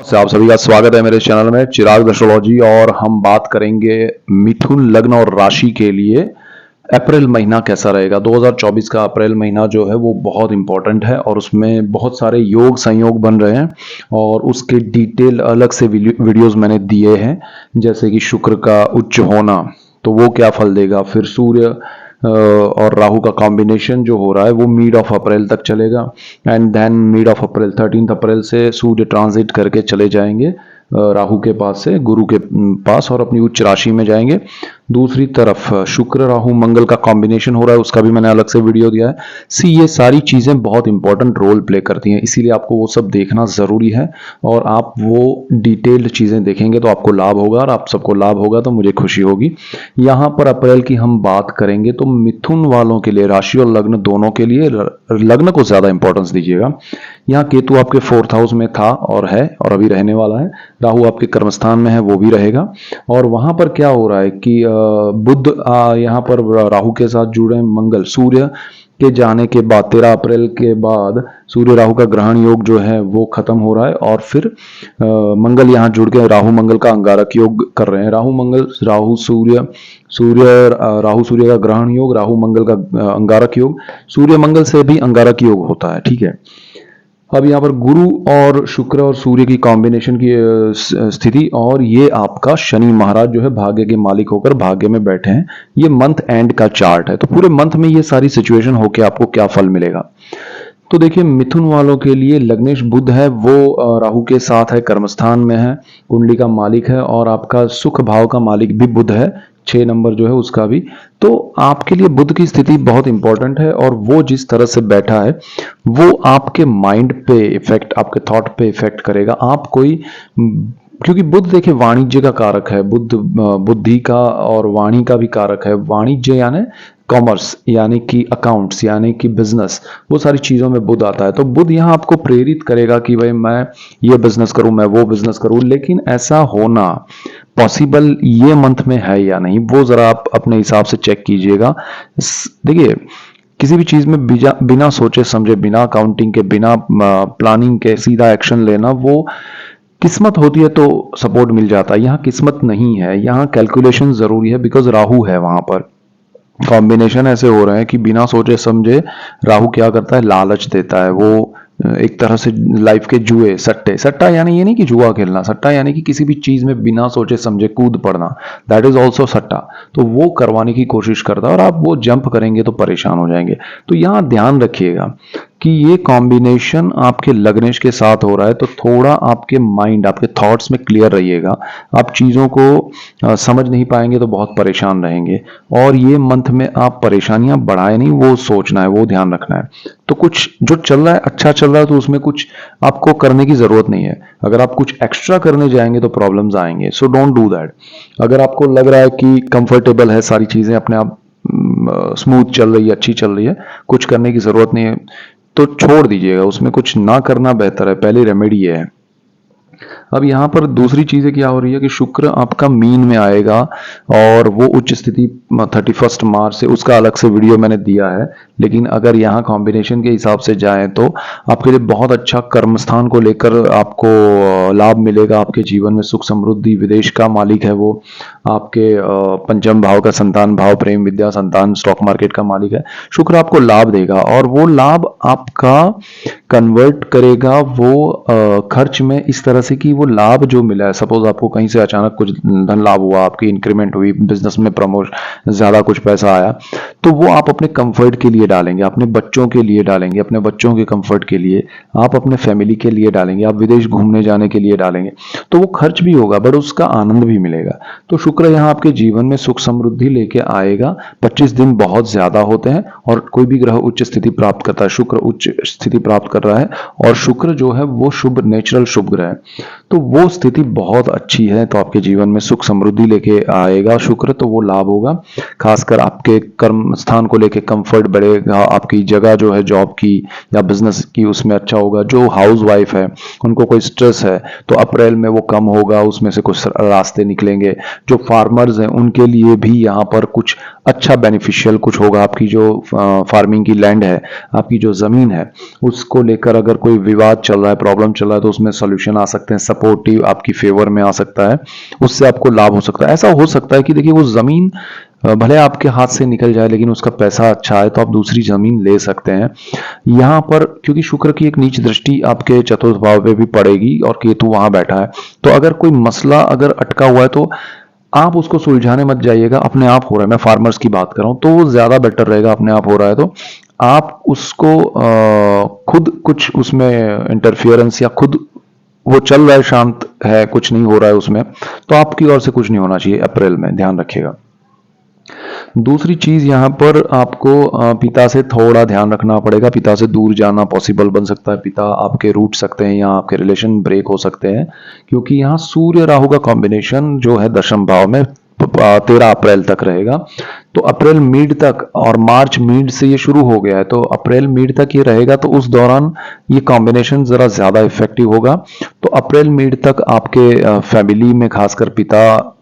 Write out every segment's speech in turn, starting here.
से आप सभी का स्वागत है मेरे चैनल में चिराग एस्ट्रोलॉजी। और हम बात करेंगे मिथुन लग्न और राशि के लिए अप्रैल महीना कैसा रहेगा। 2024 का अप्रैल महीना जो है वो बहुत इंपॉर्टेंट है और उसमें बहुत सारे योग संयोग बन रहे हैं और उसके डिटेल अलग से वीडियोस मैंने दिए हैं, जैसे कि शुक्र का उच्च होना तो वो क्या फल देगा, फिर सूर्य और राहु का कॉम्बिनेशन जो हो रहा है वो मिड ऑफ अप्रैल तक चलेगा and then mid of April 13 April से सूर्य ट्रांजिट करके चले जाएंगे राहु के पास से गुरु के पास और अपनी उच्च राशि में जाएंगे। दूसरी तरफ शुक्र राहु मंगल का कॉम्बिनेशन हो रहा है, उसका भी मैंने अलग से वीडियो दिया है। ये सारी चीजें बहुत इंपॉर्टेंट रोल प्ले करती हैं, इसीलिए आपको वो सब देखना जरूरी है और आप वो डिटेल्ड चीजें देखेंगे तो आपको लाभ होगा और आप सबको लाभ होगा तो मुझे खुशी होगी। यहाँ पर अप्रैल की हम बात करेंगे तो मिथुन वालों के लिए, राशि और लग्न दोनों के लिए, लग्न को ज्यादा इंपॉर्टेंस दीजिएगा। यहाँ केतु आपके 4th हाउस में था और है और अभी रहने वाला है। राहु आपके कर्मस्थान में है, वो भी रहेगा। और वहां पर क्या हो रहा है कि बुध यहाँ पर राहु के साथ जुड़े, मंगल सूर्य के जाने के बाद 13 अप्रैल के बाद सूर्य राहु का ग्रहण योग जो है वो खत्म हो रहा है और फिर मंगल यहाँ जुड़ के राहु मंगल का अंगारक योग कर रहे हैं। राहु मंगल, राहु सूर्य, राहु सूर्य का ग्रहण योग, राहु मंगल का अंगारक योग, सूर्य मंगल से भी अंगारक योग होता है, ठीक है। अब यहाँ पर गुरु और शुक्र और सूर्य की कॉम्बिनेशन की स्थिति, और ये आपका शनि महाराज जो है भाग्य के मालिक होकर भाग्य में बैठे हैं। ये मंथ एंड का चार्ट है, तो पूरे मंथ में ये सारी सिचुएशन होके आपको क्या फल मिलेगा। तो देखिए मिथुन वालों के लिए लग्नेश बुध है, वो राहु के साथ है, कर्मस्थान में है, कुंडली का मालिक है और आपका सुख भाव का मालिक भी बुध है, 6 नंबर जो है उसका भी। तो आपके लिए बुध की स्थिति बहुत इंपॉर्टेंट है और वो जिस तरह से बैठा है वो आपके माइंड पे इफेक्ट, आपके थॉट पे इफेक्ट करेगा। आप कोई, क्योंकि बुध देखिए वाणिज्य का कारक है, बुद्ध बुद्धि का और वाणी का भी कारक है। वाणिज्य यानी कॉमर्स, यानी कि अकाउंट्स, यानी कि बिजनेस, वो सारी चीजों में बुध आता है। तो बुध यहाँ आपको प्रेरित करेगा कि भाई मैं ये बिजनेस करूं, मैं वो बिजनेस करूं, लेकिन ऐसा होना पॉसिबल ये मंथ में है या नहीं वो जरा आप अपने हिसाब से चेक कीजिएगा। देखिए किसी भी चीज में बिना सोचे समझे, बिना काउंटिंग के, बिना प्लानिंग के सीधा एक्शन लेना, वो किस्मत होती है तो सपोर्ट मिल जाता है। यहाँ किस्मत नहीं है, यहाँ कैलकुलेशन जरूरी है, बिकॉज राहु है वहां पर। कॉम्बिनेशन ऐसे हो रहे हैं कि बिना सोचे समझे राहु क्या करता है, लालच देता है। वो एक तरह से लाइफ के जुए, सट्टे, सट्टा यानी ये नहीं कि जुआ खेलना, सट्टा यानी कि किसी भी चीज में बिना सोचे समझे कूद पड़ना, दैट इज ऑल्सो सट्टा। तो वो करवाने की कोशिश करता है और आप वो जंप करेंगे तो परेशान हो जाएंगे। तो यहाँ ध्यान रखिएगा कि ये कॉम्बिनेशन आपके लग्नेश के साथ हो रहा है, तो थोड़ा आपके माइंड, आपके थॉट्स में क्लियर रहिएगा। आप चीजों को समझ नहीं पाएंगे तो बहुत परेशान रहेंगे और ये मंथ में आप परेशानियां बढ़ाए नहीं, वो सोचना है, वो ध्यान रखना है। तो कुछ जो चल रहा है अच्छा चल रहा है तो उसमें कुछ आपको करने की जरूरत नहीं है। अगर आप कुछ एक्स्ट्रा करने जाएंगे तो प्रॉब्लम्स आएंगे, सो डोंट डू दैट। अगर आपको लग रहा है कि कंफर्टेबल है, सारी चीजें अपने आप स्मूथ चल रही है, अच्छी चल रही है, कुछ करने की जरूरत नहीं है, तो छोड़ दीजिएगा, उसमें कुछ ना करना बेहतर है। पहली रेमेडी है। अब यहाँ पर दूसरी चीजें क्या हो रही है कि शुक्र आपका मीन में आएगा और वो उच्च स्थिति 31 मार्च से, उसका अलग से वीडियो मैंने दिया है। लेकिन अगर यहाँ कॉम्बिनेशन के हिसाब से जाएं तो आपके लिए बहुत अच्छा कर्मस्थान को लेकर आपको लाभ मिलेगा। आपके जीवन में सुख समृद्धि, विदेश का मालिक है वो, आपके पंचम भाव का संतान भाव, प्रेम विद्या संतान, स्टॉक मार्केट का मालिक है। शुक्र आपको लाभ देगा और वो लाभ आपका कन्वर्ट करेगा वो खर्च में, इस तरह से कि वो लाभ जो मिला है, सपोज आपको कहीं से अचानक कुछ धन लाभ हुआ, आपकी इंक्रीमेंट हुई, बिजनेस में प्रमोशन, ज्यादा कुछ पैसा आया, तो वो आप अपने कंफर्ट के लिए डालेंगे, अपने बच्चों के लिए डालेंगे, अपने बच्चों के कंफर्ट के लिए, आप अपने फैमिली के लिए डालेंगे, आप विदेश घूमने जाने के लिए डालेंगे। तो वो खर्च भी होगा बट उसका आनंद भी मिलेगा। तो शुक्र यहाँ आपके जीवन में सुख समृद्धि लेके आएगा। 25 दिन बहुत ज्यादा होते हैं और कोई भी ग्रह उच्च स्थिति प्राप्त करता है, शुक्र उच्च स्थिति प्राप्त कर रहा है और शुक्र जो है वो शुभ, नेचुरल शुभ ग्रह है, तो वो स्थिति बहुत अच्छी है। तो आपके जीवन में सुख समृद्धि लेके आएगा शुक्र, तो वो लाभ होगा। खासकर आपके कर्म स्थान को लेके कंफर्ट बढ़ेगा, आपकी जगह जो है जॉब की या बिजनेस की उसमें अच्छा होगा। जो हाउस वाइफ है उनको कोई स्ट्रेस है तो अप्रैल में वो कम होगा, उसमें से कुछ रास्ते निकलेंगे। जो फार्मर्स हैं उनके लिए भी यहाँ पर कुछ अच्छा बेनिफिशियल कुछ होगा। आपकी जो फार्मिंग की लैंड है, आपकी जो ज़मीन है, उसको लेकर अगर कोई विवाद चल रहा है, प्रॉब्लम चल रहा है, तो उसमें सॉल्यूशन आ सकते हैं, सपोर्टिव आपकी फेवर में आ सकता है, उससे आपको लाभ हो सकता है। ऐसा हो सकता है कि देखिए वो ज़मीन भले आपके हाथ से निकल जाए लेकिन उसका पैसा अच्छा है तो आप दूसरी ज़मीन ले सकते हैं। यहाँ पर क्योंकि शुक्र की एक नीच दृष्टि आपके चतुर्थ भाव पे भी पड़ेगी और केतु वहां बैठा है, तो अगर कोई मसला अगर अटका हुआ है तो आप उसको सुलझाने मत जाइएगा। अपने आप हो रहा है, मैं फार्मर्स की बात कर रहा हूं, तो वो ज्यादा बेटर रहेगा। अपने आप हो रहा है तो आप उसको खुद कुछ उसमें इंटरफियरेंस या खुद वो चल रहा है, शांत है, कुछ नहीं हो रहा है उसमें, तो आपकी ओर से कुछ नहीं होना चाहिए अप्रैल में, ध्यान रखिएगा। दूसरी चीज यहाँ पर आपको पिता से थोड़ा ध्यान रखना पड़ेगा। पिता से दूर जाना पॉसिबल बन सकता है, पिता आपके रूठ सकते हैं या आपके रिलेशन ब्रेक हो सकते हैं, क्योंकि यहाँ सूर्य राहु का कॉम्बिनेशन जो है दशम भाव में 13 अप्रैल तक रहेगा। तो अप्रैल मिड तक और मार्च मिड से ये शुरू हो गया है, तो अप्रैल मिड तक ये रहेगा, तो उस दौरान ये कॉम्बिनेशन जरा ज्यादा इफेक्टिव होगा। तो अप्रैल मिड तक आपके फैमिली में खासकर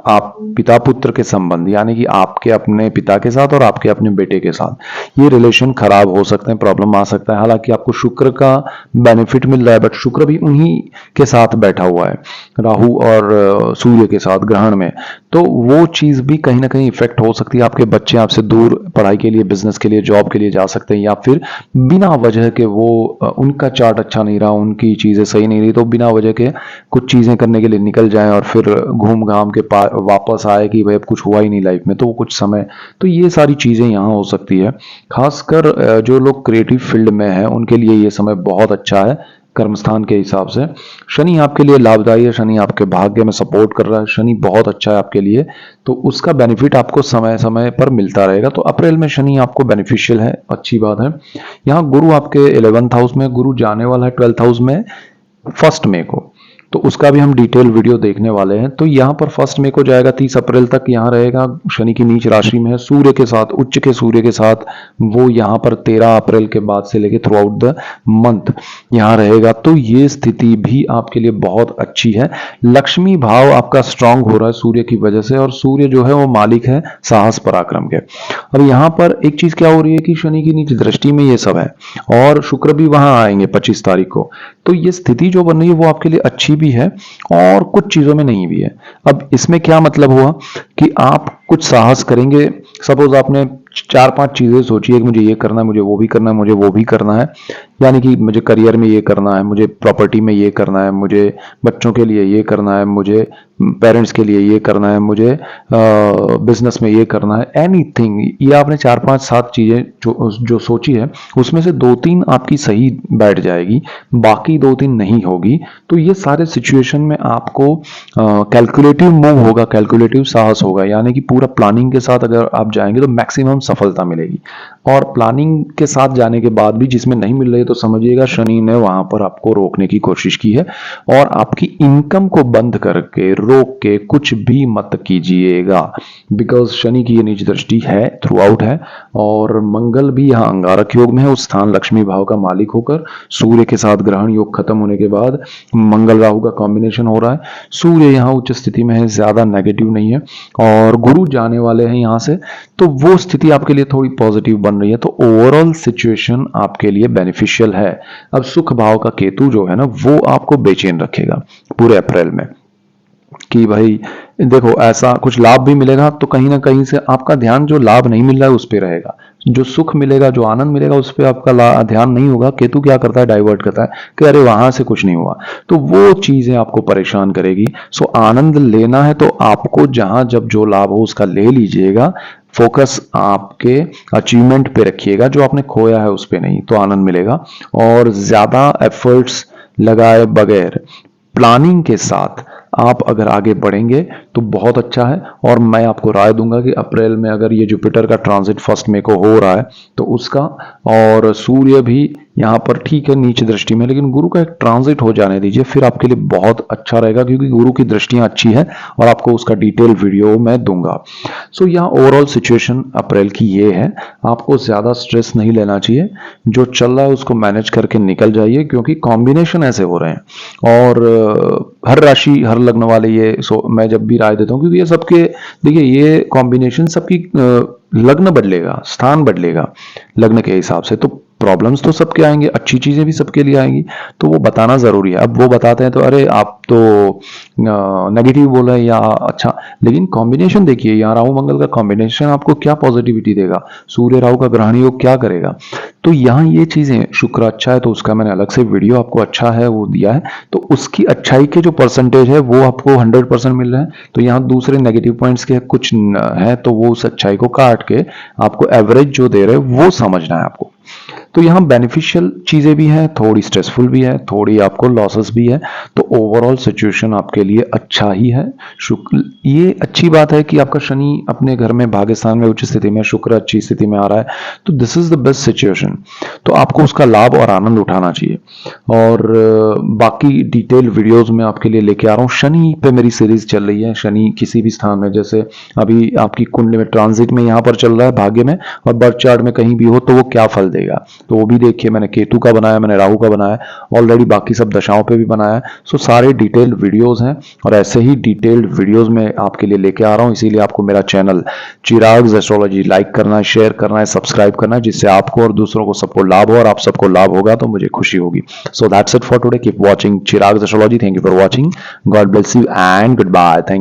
आप पिता पुत्र के संबंध, यानी कि आपके अपने पिता के साथ और आपके अपने बेटे के साथ ये रिलेशन खराब हो सकते हैं, प्रॉब्लम आ सकता है। हालांकि आपको शुक्र का बेनिफिट मिल रहा है, बट शुक्र भी उन्हीं के साथ बैठा हुआ है, राहु और सूर्य के साथ ग्रहण में, तो वो चीज भी कहीं ना कहीं इफेक्ट हो सकती है। आपके बच्चे आपसे दूर पढ़ाई के लिए, बिजनेस के लिए, जॉब के लिए जा सकते हैं, या फिर बिना वजह के वो उनका चार्ट अच्छा नहीं रहा, उनकी चीजें सही नहीं रही, तो बिना वजह के कुछ चीजें करने के लिए निकल जाएं और फिर घूम घाम के वापस आए कि भाई अब कुछ हुआ ही नहीं लाइफ में, तो वो कुछ समय, तो ये सारी चीजें यहाँ हो सकती है। खासकर जो लोग क्रिएटिव फील्ड में हैं उनके लिए ये समय बहुत अच्छा है कर्मस्थान के हिसाब से। शनि आपके लिए लाभदायी है, शनि आपके भाग्य में सपोर्ट कर रहा है, शनि बहुत अच्छा है आपके लिए, तो उसका बेनिफिट आपको समय समय पर मिलता रहेगा। तो अप्रैल में शनि आपको बेनिफिशियल है, अच्छी बात है। यहाँ गुरु आपके 11th हाउस में, गुरु जाने वाला है 12th हाउस में 1 मई को, तो उसका भी हम डिटेल वीडियो देखने वाले हैं। तो यहाँ पर 1 मई को जाएगा, 30 अप्रैल तक यहाँ रहेगा, शनि की नीच राशि में है, सूर्य के साथ, उच्च के सूर्य के साथ वो यहाँ पर 13 अप्रैल के बाद से लेके थ्रू आउट द मंथ यहाँ रहेगा। तो ये स्थिति भी आपके लिए बहुत अच्छी है। लक्ष्मी भाव आपका स्ट्रांग हो रहा है सूर्य की वजह से, और सूर्य जो है वो मालिक है साहस पराक्रम के। अब यहाँ पर एक चीज क्या हो रही है कि शनि की नीच दृष्टि में ये सब है, और शुक्र भी वहां आएंगे 25 तारीख को, तो ये स्थिति जो बन रही है वो आपके लिए अच्छी भी है और कुछ चीजों में नहीं भी है। अब इसमें क्या मतलब हुआ कि आप कुछ साहस करेंगे। सपोज आपने 4-5 चीजें सोची है कि मुझे ये करना है, मुझे वो भी करना है, मुझे वो भी करना है, यानी कि मुझे करियर में ये करना है, मुझे प्रॉपर्टी में ये करना है, मुझे बच्चों के लिए ये करना है, मुझे पेरेंट्स के लिए ये करना है, मुझे बिजनेस में ये करना है, एनीथिंग। ये आपने 4-5-7 चीजें जो सोची है उसमें से 2-3 आपकी सही बैठ जाएगी, बाकी 2-3 नहीं होगी। तो ये सारे सिचुएशन में आपको कैलकुलेटिव मूव होगा, कैलकुलेटिव साहस होगा, यानी कि पूरा प्लानिंग के साथ अगर आप जाएंगे तो मैक्सिमम सफलता मिलेगी। और प्लानिंग के साथ जाने के बाद भी जिसमें नहीं मिल रही तो समझिएगा शनि ने वहां पर आपको रोकने की कोशिश की है, और आपकी इनकम को बंद करके रोक के कुछ भी मत कीजिएगा, बिकॉज शनि की ये नीच दृष्टि है, थ्रू आउट है। और मंगल भी यहाँ अंगारक योग में है, उस स्थान लक्ष्मी भाव का मालिक होकर सूर्य के साथ ग्रहण योग खत्म होने के बाद मंगल राहु का कॉम्बिनेशन हो रहा है। सूर्य यहाँ उच्च स्थिति में है, ज्यादा नेगेटिव नहीं है, और गुरु जाने वाले हैं यहाँ से, तो वो स्थिति आपके लिए थोड़ी पॉजिटिव बन रही है। तो ओवरऑल सिचुएशन आपके लिए बेनिफिशियल है। अब सुख भाव का केतु जो है ना, वो आपको बेचैन रखेगा पूरे अप्रैल में कि भाई देखो ऐसा कुछ लाभ भी मिलेगा तो कहीं ना कहीं से आपका ध्यान जो लाभ नहीं मिल रहा है उस पर रहेगा, जो सुख मिलेगा, जो आनंद मिलेगा उस पर आपका ध्यान नहीं होगा। केतु क्या करता है, डाइवर्ट करता है कि अरे वहां से कुछ नहीं हुआ, तो वो चीजें आपको परेशान करेगी। सो आनंद लेना है तो आपको जहां जब जो लाभ हो उसका ले लीजिएगा, फोकस आपके अचीवमेंट पे रखिएगा, जो आपने खोया है उस पे नहीं, तो आनंद मिलेगा। और ज्यादा एफर्ट्स लगाए बगैर प्लानिंग के साथ आप अगर आगे बढ़ेंगे तो बहुत अच्छा है। और मैं आपको राय दूंगा कि अप्रैल में अगर ये जुपिटर का ट्रांजिट 1 मई को हो रहा है तो उसका, और सूर्य भी यहाँ पर ठीक है नीच दृष्टि में, लेकिन गुरु का एक ट्रांजिट हो जाने दीजिए, फिर आपके लिए बहुत अच्छा रहेगा, क्योंकि गुरु की दृष्टियां अच्छी है और आपको उसका डिटेल वीडियो मैं दूंगा। सो यहाँ ओवरऑल सिचुएशन अप्रैल की ये है, आपको ज्यादा स्ट्रेस नहीं लेना चाहिए, जो चल रहा है उसको मैनेज करके निकल जाइए, क्योंकि कॉम्बिनेशन ऐसे हो रहे हैं। और हर राशि हर लग्न वाले ये मैं जब भी राय देता हूँ, क्योंकि ये सबके, देखिए ये कॉम्बिनेशन सबकी लग्न बदलेगा, स्थान बदलेगा लग्न के हिसाब से, तो प्रॉब्लम्स तो सबके आएंगे, अच्छी चीजें भी सबके लिए आएंगी, तो वो बताना जरूरी है। अब वो बताते हैं तो अरे आप तो नेगेटिव बोल रहे हैं या अच्छा, लेकिन कॉम्बिनेशन देखिए, यहाँ राहु मंगल का कॉम्बिनेशन आपको क्या पॉजिटिविटी देगा, सूर्य राहु का ग्रहण योग क्या करेगा, तो यहाँ ये चीजें, शुक्र अच्छा है तो उसका मैंने अलग से वीडियो आपको अच्छा है वो दिया है, तो उसकी अच्छाई के जो परसेंटेज है वो आपको 100% मिल रहे हैं। तो यहाँ दूसरे नेगेटिव पॉइंट्स के कुछ है, तो वो उस अच्छाई को काट के आपको एवरेज जो दे रहे हैं वो समझना है आपको। तो यहाँ बेनिफिशियल चीजें भी हैं, थोड़ी स्ट्रेसफुल भी है, थोड़ी आपको लॉसेस भी है, तो ओवरऑल सिचुएशन आपके लिए अच्छा ही है। शुक्र, ये अच्छी बात है कि आपका शनि अपने घर में भाग्यस्थान में उच्च स्थिति में, शुक्र अच्छी स्थिति में आ रहा है, तो this is the best situation, तो आपको उसका लाभ और आनंद उठाना चाहिए। और बाकी डिटेल वीडियोस में आपके लिए लेके आ रहा हूँ। शनि पे मेरी सीरीज चल रही है, शनि किसी भी स्थान में, जैसे अभी आपकी कुंडली में ट्रांजिट में यहाँ पर चल रहा है भाग्य में, और बर्थ चार्ट में कहीं भी हो तो वो क्या फल देगा, तो वो भी देखिए। मैंने केतु का बनाया, मैंने राहु का बनाया, ऑलरेडी बाकी सब दशाओं पे भी बनाया है। सो सारे डिटेल्ड वीडियोस हैं, और ऐसे ही डिटेल्ड वीडियोस में आपके लिए लेके आ रहा हूँ। इसीलिए आपको मेरा चैनल चिराग एस्ट्रोलॉजी लाइक करना है, शेयर करना है, सब्सक्राइब करना है, जिससे आपको और दूसरों को सबको लाभ हो, और आप सबको लाभ होगा तो मुझे खुशी होगी। So that's it for today, keep watching Chirag astrology. Thank you for watching, God bless you and goodbye, thank you.